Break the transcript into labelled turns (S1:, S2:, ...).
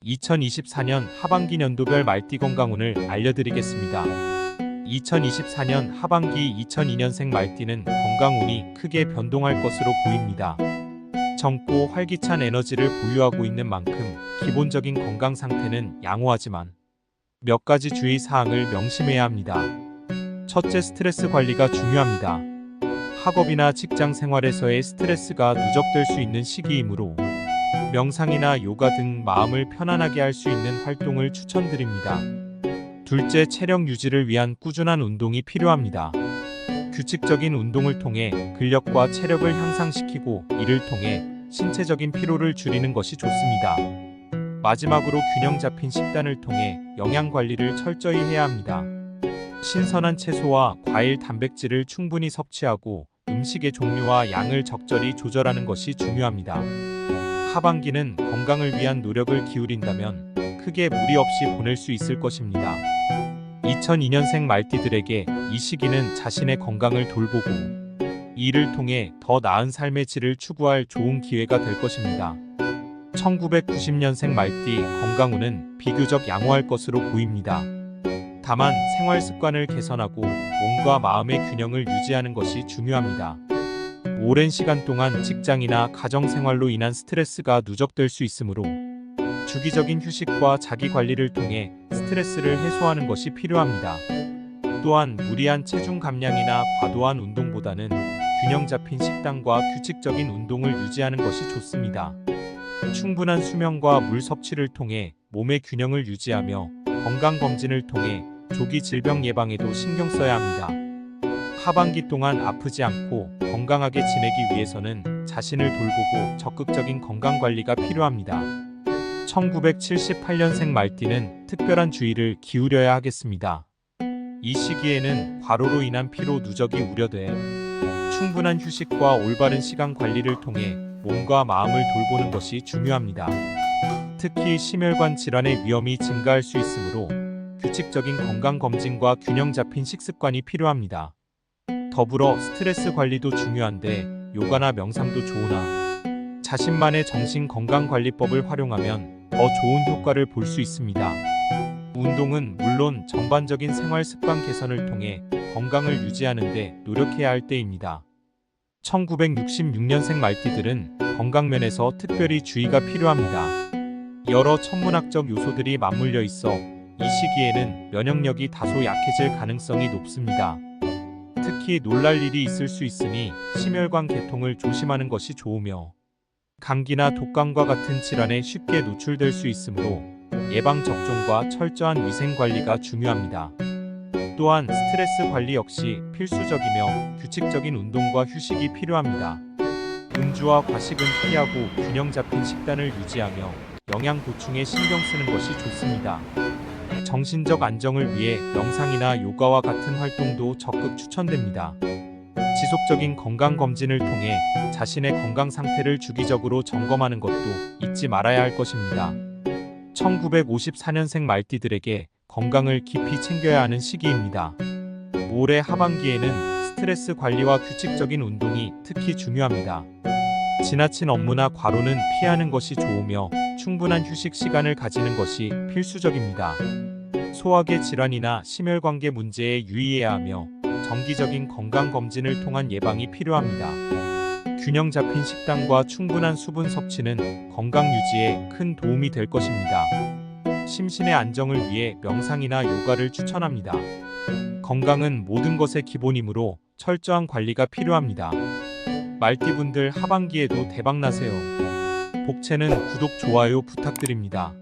S1: 2024년 하반기 년도별 말띠 건강운을 알려드리겠습니다. 2024년 하반기 2002년생 말띠는 건강운이 크게 변동할 것으로 보입니다. 젊고 활기찬 에너지를 보유하고 있는 만큼 기본적인 건강 상태는 양호하지만 몇 가지 주의 사항을 명심해야 합니다. 첫째, 스트레스 관리가 중요합니다. 학업이나 직장 생활에서의 스트레스가 누적될 수 있는 시기이므로 명상이나 요가 등 마음을 편안하게 할 수 있는 활동을 추천드립니다. 둘째, 체력 유지를 위한 꾸준한 운동이 필요합니다. 규칙적인 운동을 통해 근력과 체력을 향상시키고 이를 통해 신체적인 피로를 줄이는 것이 좋습니다. 마지막으로 균형 잡힌 식단을 통해 영양 관리를 철저히 해야 합니다. 신선한 채소와 과일, 단백질을 충분히 섭취하고 음식의 종류와 양을 적절히 조절하는 것이 중요합니다. 하반기는 건강을 위한 노력을 기울인다면 크게 무리 없이 보낼 수 있을 것입니다. 2002년생 말띠들에게 이 시기는 자신의 건강을 돌보고 이를 통해 더 나은 삶의 질을 추구할 좋은 기회가 될 것입니다. 1990년생 말띠 건강운은 비교적 양호할 것으로 보입니다. 다만 생활 습관을 개선하고 몸과 마음의 균형을 유지하는 것이 중요합니다. 오랜 시간 동안 직장이나 가정 생활로 인한 스트레스가 누적될 수 있으므로 주기적인 휴식과 자기 관리를 통해 스트레스를 해소하는 것이 필요합니다. 또한 무리한 체중 감량이나 과도한 운동보다는 균형 잡힌 식단과 규칙적인 운동을 유지하는 것이 좋습니다. 충분한 수면과 물 섭취를 통해 몸의 균형을 유지하며 건강검진을 통해 조기 질병 예방에도 신경 써야 합니다. 하반기 동안 아프지 않고 건강하게 지내기 위해서는 자신을 돌보고 적극적인 건강관리가 필요합니다. 1978년생 말띠는 특별한 주의를 기울여야 하겠습니다. 이 시기에는 과로로 인한 피로 누적이 우려돼 충분한 휴식과 올바른 시간 관리를 통해 몸과 마음을 돌보는 것이 중요합니다. 특히 심혈관 질환의 위험이 증가할 수 있으므로 규칙적인 건강검진과 균형 잡힌 식습관이 필요합니다. 더불어 스트레스 관리도 중요한데 요가나 명상도 좋으나 자신만의 정신건강관리법을 활용하면 더 좋은 효과를 볼 수 있습니다. 운동은 물론 전반적인 생활 습관 개선을 통해 건강을 유지하는 데 노력해야 할 때입니다. 1966년생 말띠들은 건강면에서 특별히 주의가 필요합니다. 여러 천문학적 요소들이 맞물려 있어 이 시기에는 면역력이 다소 약해질 가능성이 높습니다. 특히 놀랄 일이 있을 수 있으니 심혈관 계통을 조심하는 것이 좋으며 감기나 독감과 같은 질환에 쉽게 노출될 수 있으므로 예방접종과 철저한 위생관리가 중요합니다. 또한 스트레스 관리 역시 필수적이며 규칙적인 운동과 휴식이 필요합니다. 음주와 과식은 피하고 균형 잡힌 식단을 유지하며 영양 보충에 신경 쓰는 것이 좋습니다. 정신적 안정을 위해 명상이나 요가와 같은 활동도 적극 추천됩니다. 지속적인 건강검진을 통해 자신의 건강 상태를 주기적으로 점검하는 것도 잊지 말아야 할 것입니다. 1954년생 말띠들에게 건강을 깊이 챙겨야 하는 시기입니다. 올해 하반기에는 스트레스 관리와 규칙적인 운동이 특히 중요합니다. 지나친 업무나 과로는 피하는 것이 좋으며 충분한 휴식 시간을 가지는 것이 필수적입니다. 소화계 질환이나 심혈관계 문제에 유의해야 하며 정기적인 건강검진을 통한 예방이 필요합니다. 균형 잡힌 식단과 충분한 수분 섭취는 건강 유지에 큰 도움이 될 것입니다. 심신의 안정을 위해 명상이나 요가를 추천합니다. 건강은 모든 것의 기본이므로 철저한 관리가 필요합니다. 말띠분들 하반기에도 대박나세요. 복채는 구독, 좋아요 부탁드립니다.